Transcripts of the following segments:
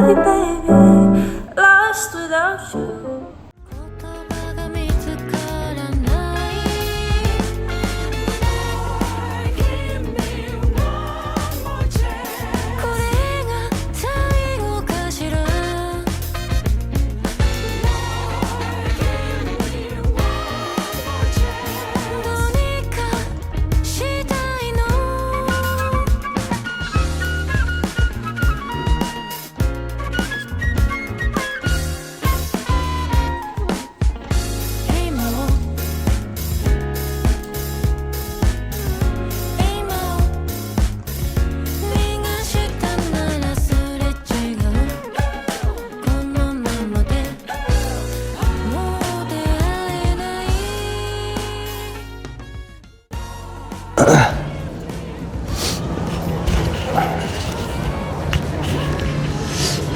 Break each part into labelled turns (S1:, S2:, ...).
S1: body, baby, lost without you.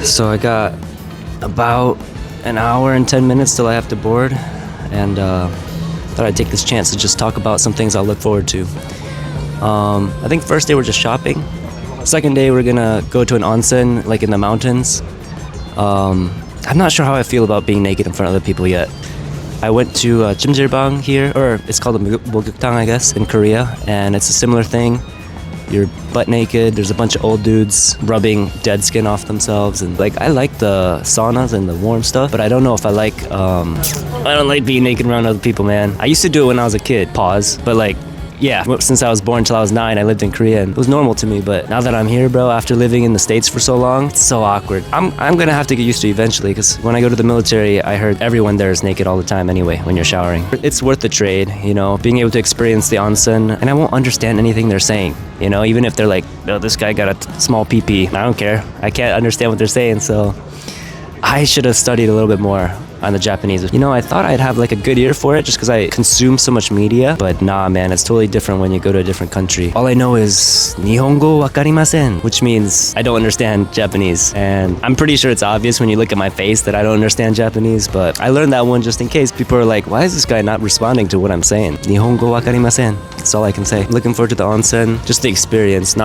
S2: So I got about an hour and 10 minutes till I have to board, and thought I'd take this chance to just talk about some things I'll look forward to. I think first day we're just shopping. Second day we're gonna go to an onsen, like in the mountains. I'm not sure how I feel about being naked in front of other people yet. I went to Jimjilbang here, or it's called a Mogyuktang, I guess, in Korea, and it's a similar thing. You're butt naked, there's a bunch of old dudes rubbing dead skin off themselves, and like, I like the saunas and the warm stuff, but I don't know if I don't like being naked around other people, man. I used to do it when I was a kid, pause, but like, yeah, since I was born till I was 9, I lived in Korea, and it was normal to me, but now that I'm here, bro, after living in the States for so long, it's so awkward. I'm gonna have to get used to it eventually, because when I go to the military, I heard everyone there is naked all the time anyway, when you're showering. It's worth the trade, you know, being able to experience the onsen, and I won't understand anything they're saying, you know, even if they're like, oh, this guy got a small pee-pee. I don't care. I can't understand what they're saying, so I should have studied a little bit more on the Japanese. You know, I thought I'd have like a good ear for it just because I consume so much media, but nah, man, it's totally different when you go to a different country. All I know is Nihongo wakarimasen, which means I don't understand Japanese, and I'm pretty sure it's obvious when you look at my face that I don't understand Japanese, but I learned that one just in case people are like, why is this guy not responding to what I'm saying? Nihongo wakarimasen. That's all I can say. Looking forward to the onsen, just the experience, it's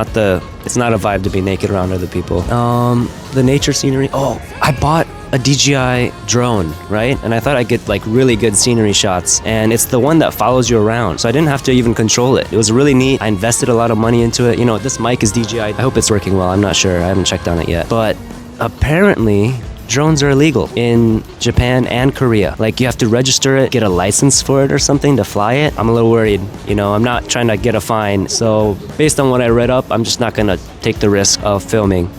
S2: not a vibe to be naked around other people. The nature scenery. Oh, I bought a DJI drone, right? And I thought I'd get like really good scenery shots, and it's the one that follows you around, so I didn't have to even control it. It was really neat. I invested a lot of money into it. You know, this mic is DJI. I hope it's working well. I'm not sure. I haven't checked on it yet. But apparently, drones are illegal in Japan and Korea. Like, you have to register it, get a license for it or something to fly it. I'm a little worried. You know, I'm not trying to get a fine. So based on what I read up, I'm just not gonna take the risk of filming.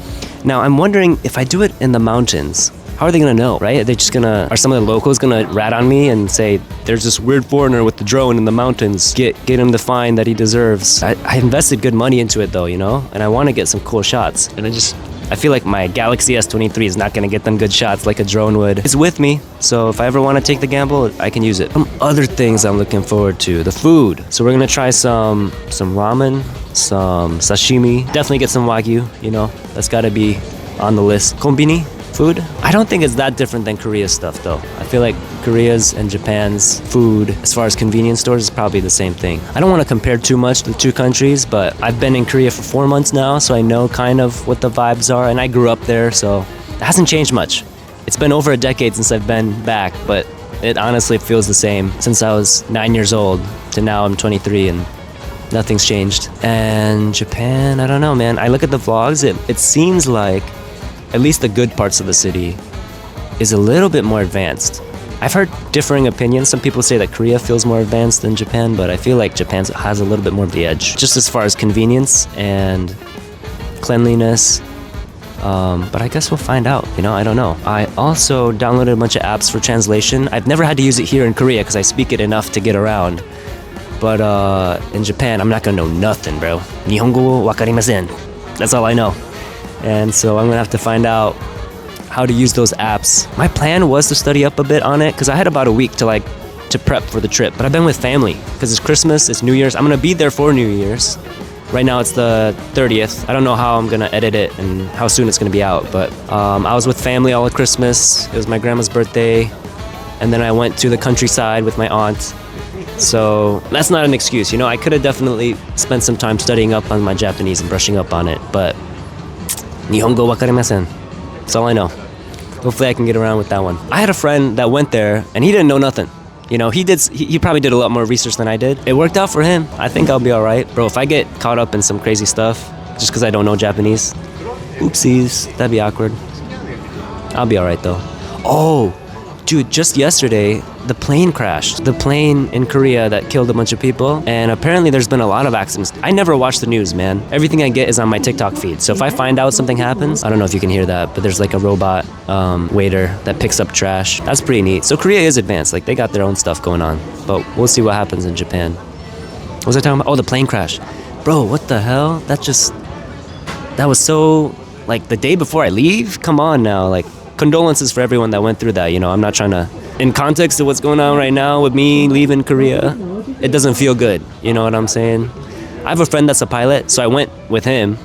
S2: Now, I'm wondering if I do it in the mountains, how are they gonna know, right? Are some of the locals gonna rat on me and say, there's this weird foreigner with the drone in the mountains, get him the fine that he deserves? I invested good money into it though, you know? And I wanna get some cool shots. And I feel like my Galaxy S23 is not gonna get them good shots like a drone would. It's with me, so if I ever wanna take the gamble, I can use it. Some other things I'm looking forward to, the food. So we're gonna try some ramen, some sashimi, definitely get some wagyu, you know? That's gotta be on the list. Konbini food? I don't think it's that different than Korea's stuff though. I feel like Korea's and Japan's food, as far as convenience stores, is probably the same thing. I don't want to compare too much the two countries, but I've been in Korea for 4 months now, so I know kind of what the vibes are, and I grew up there, so it hasn't changed much. It's been over a decade since I've been back, but it honestly feels the same. Since I was 9 years old to now I'm 23, and nothing's changed. And Japan, I don't know, man. I look at the vlogs, it seems like at least the good parts of the city is a little bit more advanced. I've heard differing opinions. Some people say that Korea feels more advanced than Japan, but I feel like Japan has a little bit more of the edge, just as far as convenience and cleanliness. But I guess we'll find out, you know, I don't know. I also downloaded a bunch of apps for translation. I've never had to use it here in Korea because I speak it enough to get around. But in Japan, I'm not gonna know nothing, bro. Nihongo wakarimasen. That's all I know. And so I'm gonna have to find out how to use those apps. My plan was to study up a bit on it because I had about a week to prep for the trip. But I've been with family because it's Christmas, it's New Year's. I'm gonna be there for New Year's. Right now it's the 30th. I don't know how I'm gonna edit it and how soon it's gonna be out, but I was with family all of Christmas. It was my grandma's birthday, and then I went to the countryside with my aunt. So that's not an excuse, you know. I could have definitely spent some time studying up on my Japanese and brushing up on it, but Nihongo wakarimasen. That's all I know. Hopefully I can get around with that one. I had a friend that went there and he didn't know nothing. You know, he probably did a lot more research than I did. It worked out for him. I think I'll be all right. Bro, if I get caught up in some crazy stuff just because I don't know Japanese, oopsies, that'd be awkward. I'll be all right though. Oh, dude, just yesterday, the plane crashed. The plane in Korea that killed a bunch of people. And apparently there's been a lot of accidents. I never watch the news, man. Everything I get is on my TikTok feed. So if I find out something happens, I don't know if you can hear that, but there's like a robot waiter that picks up trash. That's pretty neat. So Korea is advanced. Like they got their own stuff going on. But we'll see what happens in Japan. What was I talking about? Oh, the plane crash. Bro, what the hell? That was so, like the day before I leave? Come on now, like condolences for everyone that went through that. You know, I'm not trying to, in context of what's going on right now with me leaving Korea, it doesn't feel good. You know what I'm saying? I have a friend that's a pilot, so I went with him,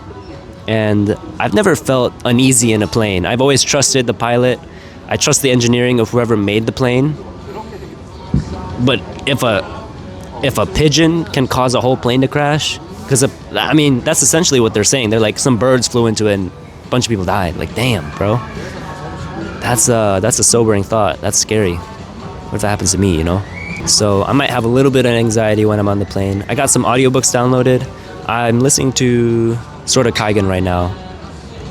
S2: and I've never felt uneasy in a plane. I've always trusted the pilot. I trust the engineering of whoever made the plane. But if a pigeon can cause a whole plane to crash, because I mean that's essentially what they're saying. They're like some birds flew into it and a bunch of people died. Like damn, bro. That's a sobering thought. That's scary. What if that happens to me, you know? So I might have a little bit of anxiety when I'm on the plane. I got some audiobooks downloaded. I'm listening to Sword of Kaigen right now.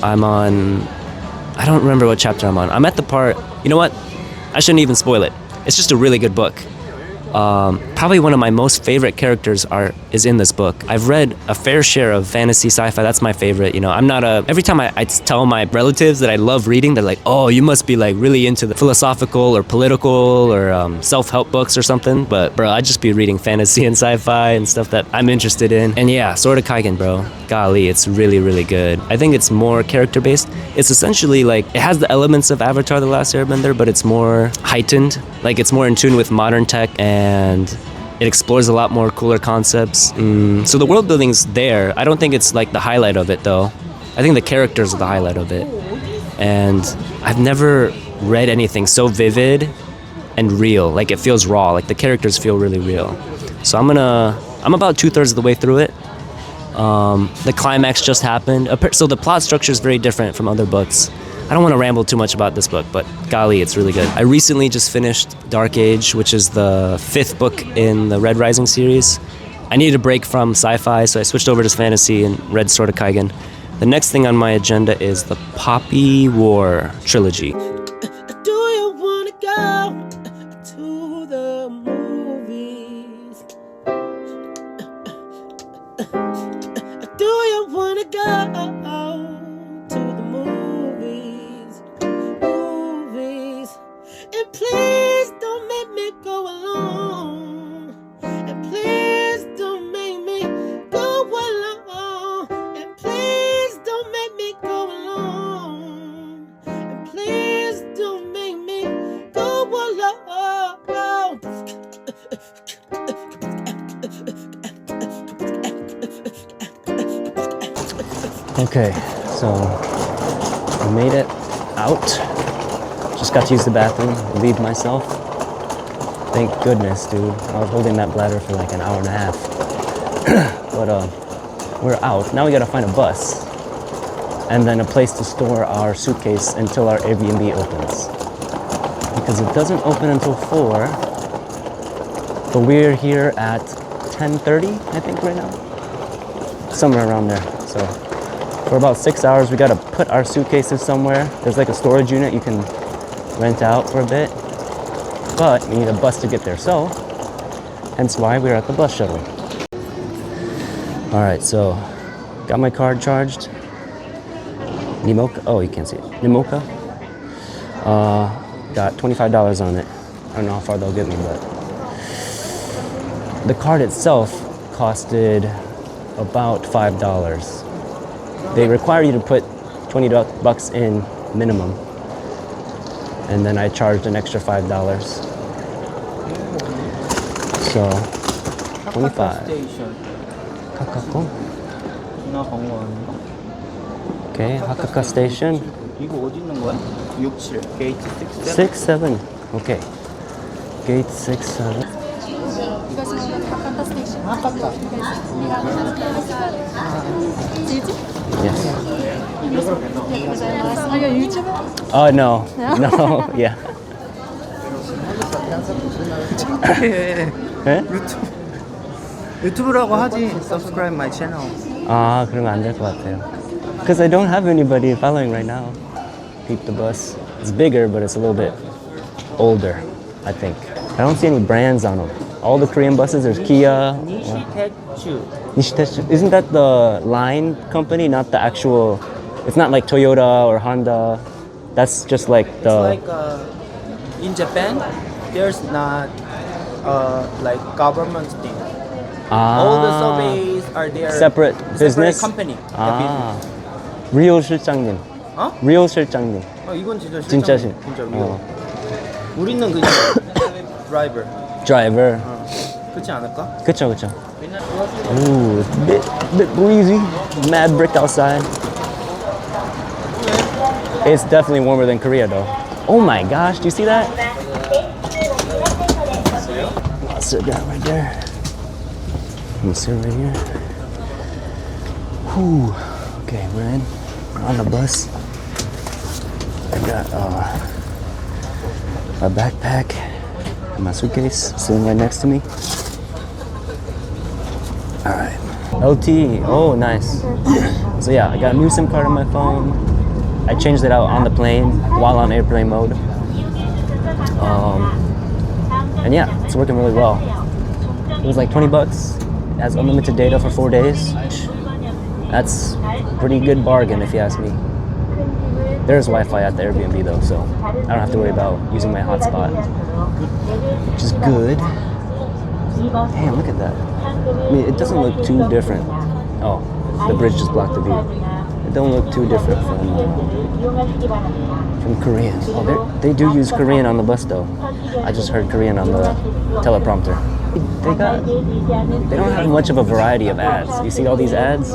S2: I'm on, I don't remember what chapter I'm on. I'm at the part, you know what? I shouldn't even spoil it. It's just a really good book. Probably one of my most favorite characters is in this book. I've read a fair share of fantasy sci-fi. That's my favorite. You know, I'm not every time I tell my relatives that I love reading, they're like, oh, you must be like really into the philosophical or political or self-help books or something. But bro, I just be reading fantasy and sci-fi and stuff that I'm interested in. And yeah, Sword of Kaigen, bro. Golly, it's really, really good. I think it's more character-based. It's essentially like, it has the elements of Avatar: The Last Airbender, but it's more heightened. Like it's more in tune with modern tech, and it explores a lot more cooler concepts. So the world building's there. I don't think it's like the highlight of it though. I think the characters are the highlight of it. And I've never read anything so vivid and real. Like it feels raw. Like the characters feel really real. So I'm about 2/3 of the way through it. The climax just happened. So the plot structure is very different from other books. I don't want to ramble too much about this book, but golly, it's really good. I recently just finished Dark Age, which is the 5th book in the Red Rising series. I needed a break from sci-fi, so I switched over to fantasy and read Sword of Kaigen. The next thing on my agenda is the Poppy War trilogy.
S1: Do you wanna go to the movies? Do you wanna go to the movies? And please don't make me go alone. And please don't make me go alone. And please don't make me go alone. And please don't make me go alone.
S2: Okay, so I made it out. Just got to use the bathroom, relieve myself. Thank goodness, dude. I was holding that bladder for like an hour and a half. But we're out. Now we gotta find a bus. And then a place to store our suitcase until our Airbnb opens. Because it doesn't open until 4. But we're here at 10:30, I think, right now. Somewhere around there. So for about 6 hours, we gotta put our suitcases somewhere. There's like a storage unit you can rent out for a bit, but we need a bus to get there, so hence why we're at the bus shuttle. All right, so got my card charged. Nimoka, oh, you can't see it. Nimoka. Got $25 on it. I don't know how far they'll get me, but the card itself costed about $5. They require you to put $20 in minimum. And then I charged an extra $5. So, 25. Hakaka. Okay, Hakaka Station.
S3: 이거 어디 있는 거야? 6, 7, 게이트 6,
S2: 6, 7. Okay. Gate 6, 7.
S4: You guys know what Hakata station.
S2: Yes.
S4: Are you a YouTuber?
S2: Oh no. No. Yeah. 네?
S3: 유튜브라고 하지. Subscribe my channel.
S2: 아, 그러면 안 될 것 같아요. Because I don't have anybody following right now. Peep the bus. It's bigger, but it's a little bit older, I think. I don't see any brands on them. All the Korean buses, there's Kia. Nishitechu. Isn't that the line company, not the actual? It's not like Toyota or Honda. That's just like the.
S3: It's like in Japan, there's not like government thing. All the surveys are there.
S2: Separate business?
S3: company.
S2: 아, real 실장님.
S3: 어?
S2: real 실장님.
S3: 이건 진짜
S2: 진짜
S3: 실장님. 진짜 real.
S2: 어.
S3: 우리는 그냥 driver.
S2: driver.
S3: 그렇지 않을까?
S2: 그쵸. Ooh, it's a bit breezy. Mad brick outside. It's definitely warmer than Korea though. Oh my gosh, do you see that? I'll sit down right there. I'm sit right here. Whew. Okay, we're in. We're on the bus. I got a backpack and my suitcase sitting right next to me. Alright. LTE. Oh, nice. So yeah, I got a new SIM card on my phone. I changed it out on the plane while on airplane mode. And yeah, it's working really well. It was like 20 bucks. It has unlimited data for 4 days. That's a pretty good bargain if you ask me. There's Wi-Fi at the Airbnb though, so I don't have to worry about using my hotspot, which is good. Damn, look at that. I mean, it doesn't look too different. Oh, the bridge just blocked the view. It don't look too different from Korean. Oh, they do use Korean on the bus though. I just heard Korean on the teleprompter. They don't have much of a variety of ads. You see all these ads?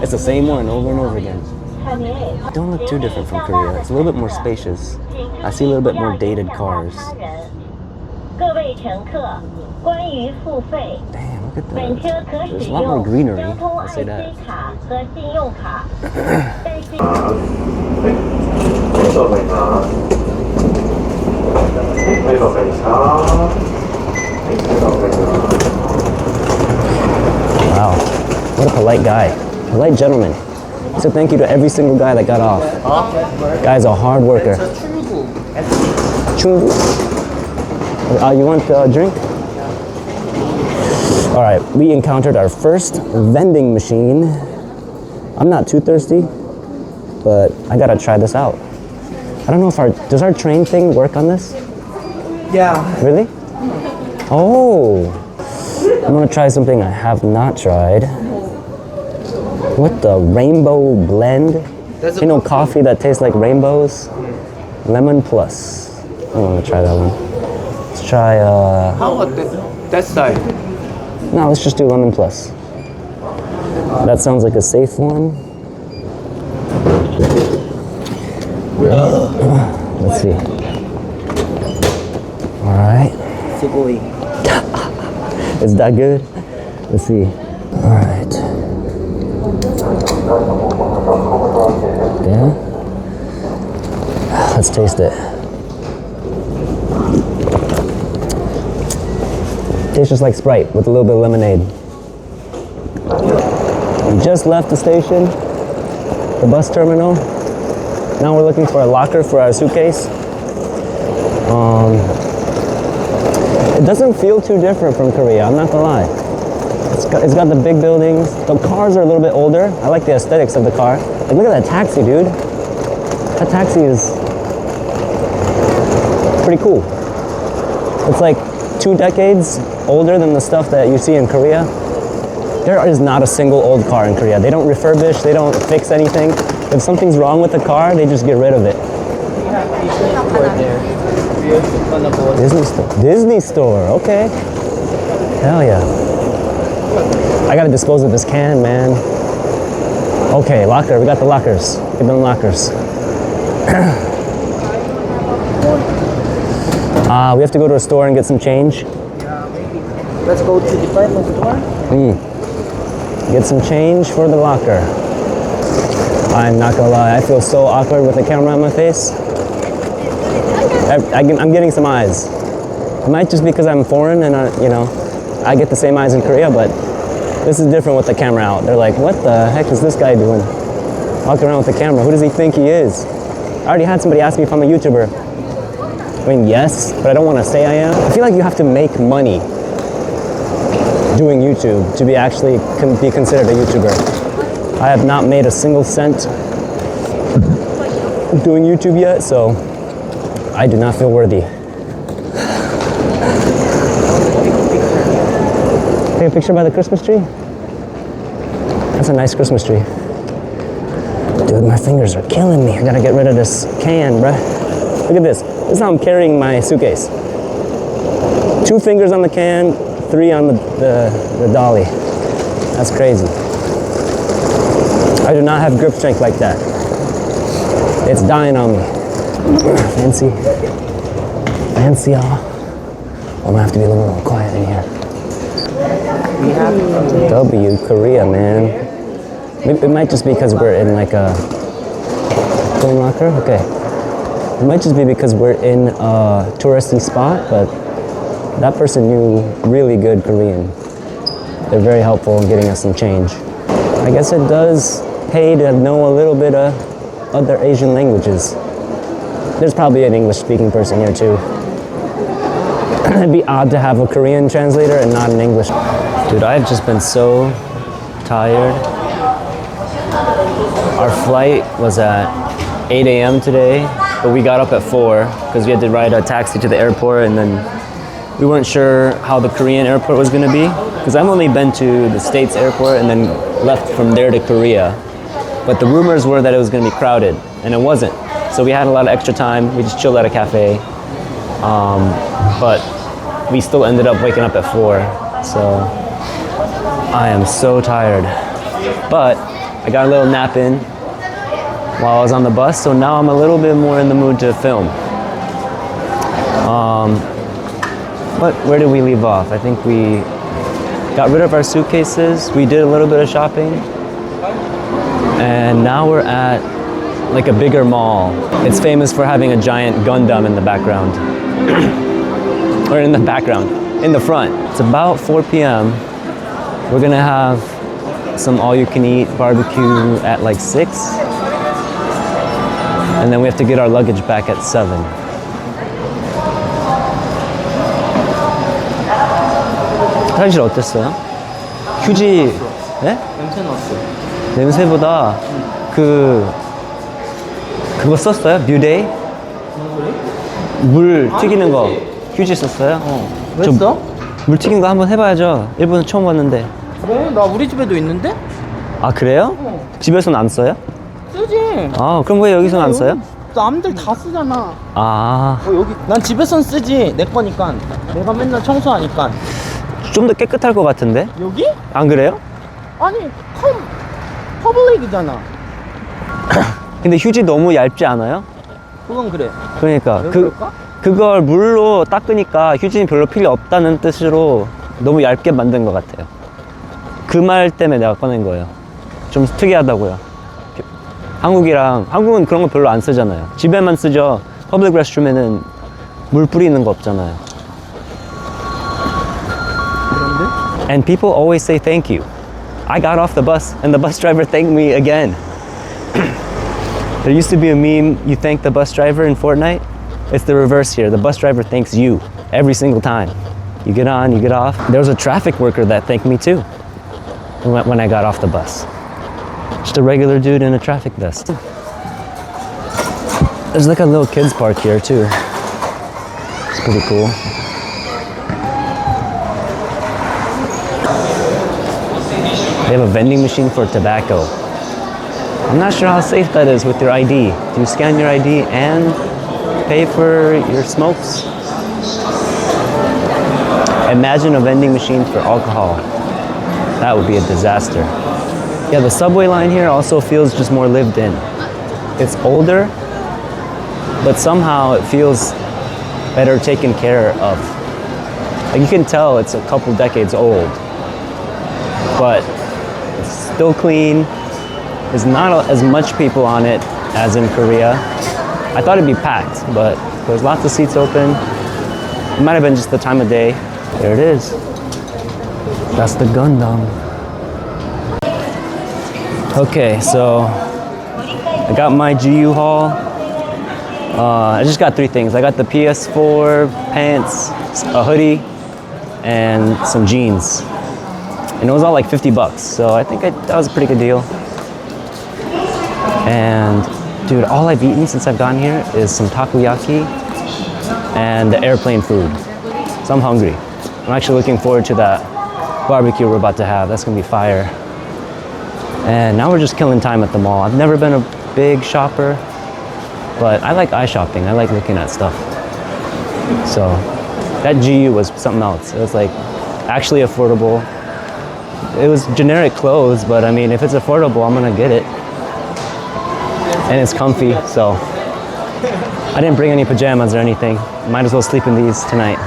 S2: It's the same one over and over again. It don't look too different from Korea. It's a little bit more spacious. I see a little bit more dated cars. Damn, look at that. There's a lot more greenery, I'll say that. Wow, what a polite guy. Polite gentleman. So thank you to every single guy that got off. Guy's a hard worker. Chungu. You want a drink? All right, we encountered our first vending machine. I'm not too thirsty, but I gotta try this out. I don't know if does our train thing work on this?
S3: Yeah.
S2: Really? Oh, I'm gonna try something I have not tried. What the rainbow blend? You know, coffee that tastes like rainbows? Lemon plus. I want to try that one. Let's try,
S3: How about that side?
S2: no, let's just do lemon plus. That sounds like a safe one. Let's see. All right. Is that good? Let's see. All right. Yeah. Let's taste it. Tastes just like Sprite with a little bit of lemonade. We just left the station, the bus terminal. Now we're looking for a locker for our suitcase. It doesn't feel too different from Korea, I'm not gonna lie. It's got the big buildings. The cars are a little bit older. I like the aesthetics of the car. Like, look at that taxi, dude. That taxi is pretty cool. It's like 2 decades older than the stuff that you see in Korea. There is not a single old car in Korea. They don't refurbish, they don't fix anything. If something's wrong with the car, they just get rid of it. Disney store. Disney store, okay. Hell yeah. I gotta dispose of this can, man. Okay, locker, we got the lockers. Get them lockers. We have to go to a store and get some change.
S3: Let's go to department store.
S2: Get some change for the locker. I'm not gonna lie, I feel so awkward with the camera on my face. I'm getting some eyes. It might just because I'm foreign and I get the same eyes in Korea, but this is different with the camera out. They're like, what the heck is this guy doing? Walking around with the camera, who does he think he is? I already had somebody ask me if I'm a YouTuber. I mean, yes, but I don't want to say I am. I feel like you have to make money doing YouTube to be be considered a YouTuber. I have not made a single cent doing YouTube yet, so I do not feel worthy. Take a picture by the Christmas tree? That's a nice Christmas tree. Dude, my fingers are killing me. I gotta get rid of this can, bruh. Look at this. This is how I'm carrying my suitcase. 2 fingers on the can, 3 on the dolly. That's crazy. I do not have grip strength like that. It's dying on me. Fancy. Fancy, y'all. I'm gonna have to be a little more quiet in here.
S3: We have
S2: W, Korea, man. It might just be because we're in like a phone locker. Okay. It might just be because we're in a touristy spot, but that person knew really good Korean. They're very helpful in getting us some change. I guess it does pay to know a little bit of other Asian languages. There's probably an English-speaking person here too. It'd be odd to have a Korean translator and not an English. Dude, I've just been so tired. Our flight was at 8 a.m. today, but we got up at 4 because we had to ride a taxi to the airport, and then we weren't sure how the Korean airport was gonna be because I've only been to the States airport and then left from there to Korea. But the rumors were that it was gonna be crowded, and it wasn't. So we had a lot of extra time. We just chilled at a cafe. But we still ended up waking up at 4. So I am so tired. But I got a little nap in while I was on the bus, so now I'm a little bit more in the mood to film. But where did we leave off? I think we got rid of our suitcases. We did a little bit of shopping. And now we're at like a bigger mall. It's famous for having a giant Gundam in the background. Or in the background, in the front. It's about 4 p.m. We're gonna have some all-you-can-eat barbecue at like 6. And then we have to get our luggage back at 7. 사실 어땠어요? 휴지, 네?
S3: 냄새 났어.
S2: 냄새보다 그거 썼어요? 뷰데이? 물 튀기는 거 휴지 썼어요?
S3: 왜
S2: 저
S3: 써?
S2: 물 튀긴 거 한번 해봐야죠. 일본은 처음 봤는데.
S3: 그래? 나 우리 집에도 있는데?
S2: 아 그래요? 집에서는 안 써요?
S3: 쓰지.
S2: 아 그럼 왜 여기서는 안 써요?
S3: 남들 다 쓰잖아.
S2: 아
S3: 여기 난 집에선 쓰지. 내 거니까. 내가 맨날 청소하니까.
S2: 좀 더 깨끗할 것 같은데?
S3: 여기?
S2: 안 그래요?
S3: 아니 퍼블릭이잖아.
S2: 근데 휴지 너무 얇지 않아요?
S3: 그건 그래.
S2: 그러니까
S3: 왜 그럴까?
S2: 그걸 물로 닦으니까 휴지는 별로 필요 없다는 뜻으로 너무 얇게 만든 것 같아요. 그 말 때문에 내가 꺼낸 거예요. 좀 특이하다고요. 한국은 그런 거 별로 안 쓰잖아요. 집에만 쓰죠. 퍼블릭 레스트룸에는 물 뿌리는 거 없잖아요.
S3: 그런데?
S2: And people always say thank you. I got off the bus and the bus driver thanked me again. There used to be a meme, you thank the bus driver in Fortnite. It's the reverse here. The bus driver thanks you every single time. You get on, you get off. There was a traffic worker that thanked me too when I got off the bus. Just a regular dude in a traffic vest. There's like a little kids park here too. It's pretty cool. They have a vending machine for tobacco. I'm not sure how safe that is with your ID. Do you scan your ID and pay for your smokes? Imagine a vending machine for alcohol. That would be a disaster. Yeah, the subway line here also feels just more lived in. It's older, but somehow it feels better taken care of. Like you can tell it's a couple decades old, but it's still clean. There's not as much people on it as in Korea. I thought it'd be packed, but there's lots of seats open. It might have been just the time of day. There it is. That's the Gundam. Okay, so I got my GU haul. I just got 3 things. I got the PS4 pants, a hoodie, and some jeans. And it was all like $50, so I think that was a pretty good deal. And dude, all I've eaten since I've gotten here is some takoyaki and the airplane food. So I'm hungry. I'm actually looking forward to that barbecue we're about to have. That's gonna be fire. And now we're just killing time at the mall. I've never been a big shopper, but I like eye shopping. I like looking at stuff. So that GU was something else. It was like actually affordable. It was generic clothes, but I mean, if it's affordable, I'm gonna get it. And it's comfy, so I didn't bring any pajamas or anything. Might as well sleep in these tonight.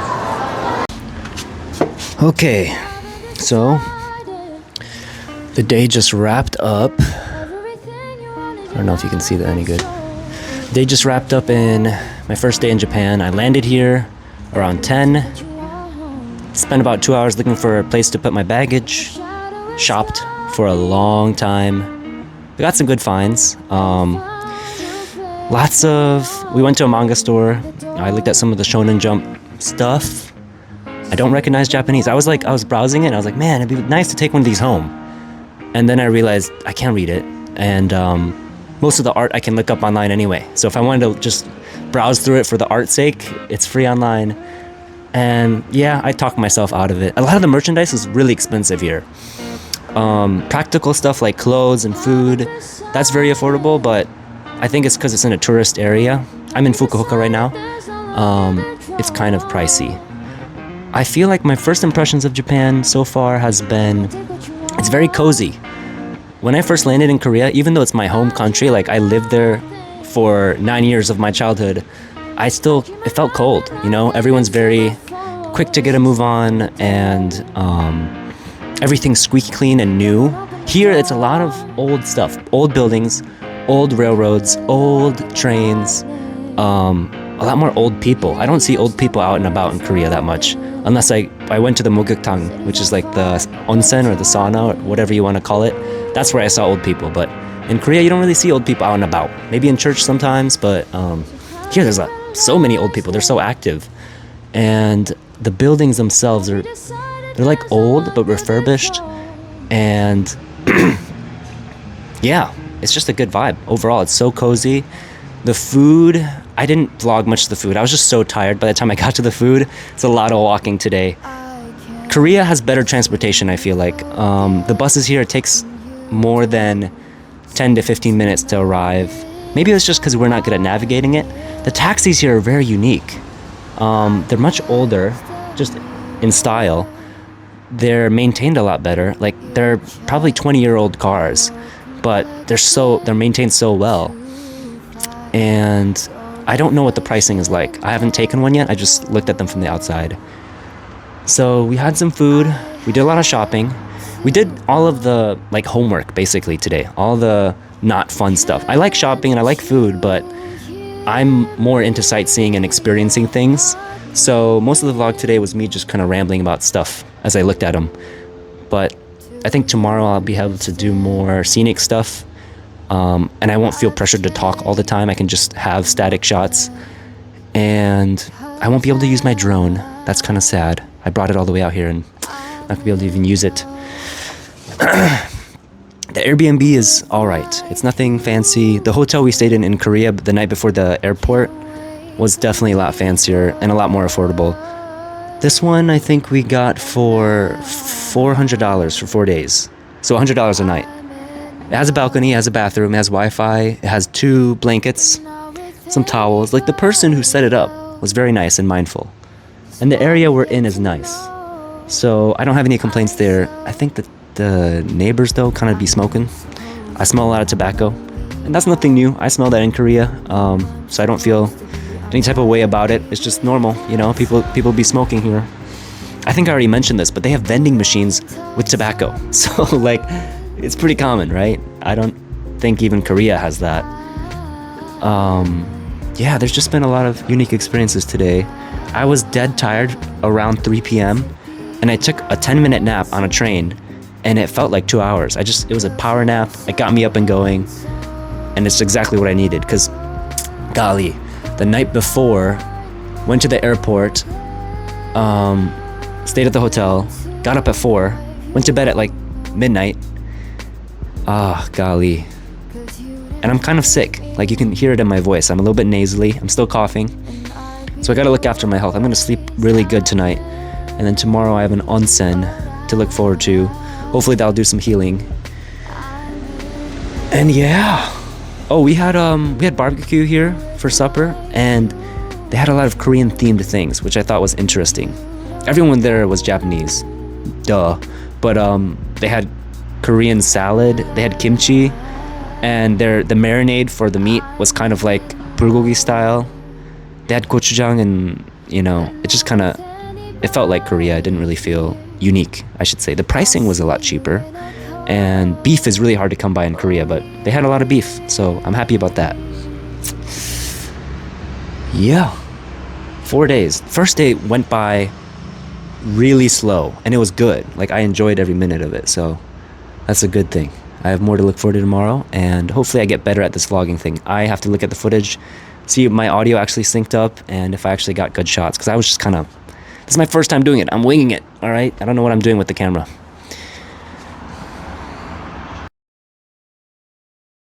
S2: Okay, so the day just wrapped up. I don't know if you can see that any good. Day just wrapped up in my first day in Japan. I landed here around 10. Spent about 2 hours looking for a place to put my baggage. Shopped for a long time. We got some good finds. We went to a manga store. I looked at some of the Shonen Jump stuff. I don't recognize Japanese. I was browsing it and I was like, man, it'd be nice to take one of these home. And then I realized I can't read it. And most of the art I can look up online anyway. So if I wanted to just browse through it for the art's sake, it's free online. And yeah, I talked myself out of it. A lot of the merchandise is really expensive here. Practical stuff like clothes and food, that's very affordable, but I think it's because it's in a tourist area. I'm in Fukuoka right now. It's kind of pricey. I feel like my first impressions of Japan so far has been, it's very cozy. When I first landed in Korea, even though it's my home country, like I lived there for 9 years of my childhood, it felt cold, you know? Everyone's very quick to get a move on, and everything's squeaky clean and new. Here, it's a lot of old stuff, old buildings, old railroads, old trains, a lot more old people. I don't see old people out and about in Korea that much, unless I went to the Mokgukdang, which is like the onsen or the sauna or whatever you want to call it. That's where I saw old people, but in Korea, you don't really see old people out and about. Maybe in church sometimes, but here there's so many old people. They're so active. And the buildings themselves they're like old but refurbished, and yeah, it's just a good vibe overall. It's so cozy. The food, I didn't vlog much of the food. I was just so tired by the time I got to the food. It's a lot of walking today. Korea has better transportation, I feel like. The buses here, it takes more than 10 to 15 minutes to arrive. Maybe it's just because we're not good at navigating it. The taxis here are very unique. They're much older, just in style. They're maintained a lot better. Like, they're probably 20-year-old cars, but they're maintained so well. And I don't know what the pricing is like. I haven't taken one yet. I just looked at them from the outside. So we had some food. We did a lot of shopping. We did all of the homework basically today. All the not fun stuff. I like shopping and I like food, but I'm more into sightseeing and experiencing things. So most of the vlog today was me just kind of rambling about stuff as I looked at them. But I think tomorrow I'll be able to do more scenic stuff. And I won't feel pressured to talk all the time. I can just have static shots. And I won't be able to use my drone. That's kind of sad. I brought it all the way out here and I'm not going to be able to even use it. The Airbnb is alright. It's nothing fancy. The hotel we stayed in Korea the night before the airport was definitely a lot fancier and a lot more affordable. This one I think we got for $400 for 4 days. So $100 a night. It has a balcony, it has a bathroom, it has Wi-Fi, it has 2 blankets, some towels. Like, the person who set it up was very nice and mindful. And the area we're in is nice. So I don't have any complaints there. I think that the neighbors, though, kind of be smoking. I smell a lot of tobacco. And that's nothing new. I smell that in Korea. So I don't feel any type of way about it. It's just normal, you know? People be smoking here. I think I already mentioned this, but they have vending machines with tobacco. So like, it's pretty common, right? I don't think even Korea has that. Yeah, there's just been a lot of unique experiences today. I was dead tired around 3 p.m. and I took a 10-minute nap on a train, and it felt like 2 hours. It was a power nap. It got me up and going, and it's exactly what I needed. Because, golly, the night before, went to the airport, stayed at the hotel, got up at 4, went to bed at like midnight. Golly. And I'm kind of sick. Like, you can hear it in my voice. I'm a little bit nasally. I'm still coughing. So I gotta look after my health. I'm gonna sleep really good tonight. And then tomorrow I have an onsen to look forward to. Hopefully that'll do some healing. And yeah. Oh, we had barbecue here for supper, and they had a lot of Korean themed things, which I thought was interesting. Everyone there was Japanese. Duh. But they had Korean salad, they had kimchi, and the marinade for the meat was kind of like bulgogi style. They had gochujang, and it felt like Korea. It didn't really feel unique, I should say. The pricing was a lot cheaper, and beef is really hard to come by in Korea, but they had a lot of beef, so I'm happy about that. Yeah, 4 days. First day went by really slow, and it was good. Like, I enjoyed every minute of it, so that's a good thing. I have more to look forward to tomorrow, and hopefully I get better at this vlogging thing. I have to look at the footage, see if my audio actually synced up, and if I actually got good shots, because I was just this is my first time doing it. I'm winging it, all right? I don't know what I'm doing with the camera.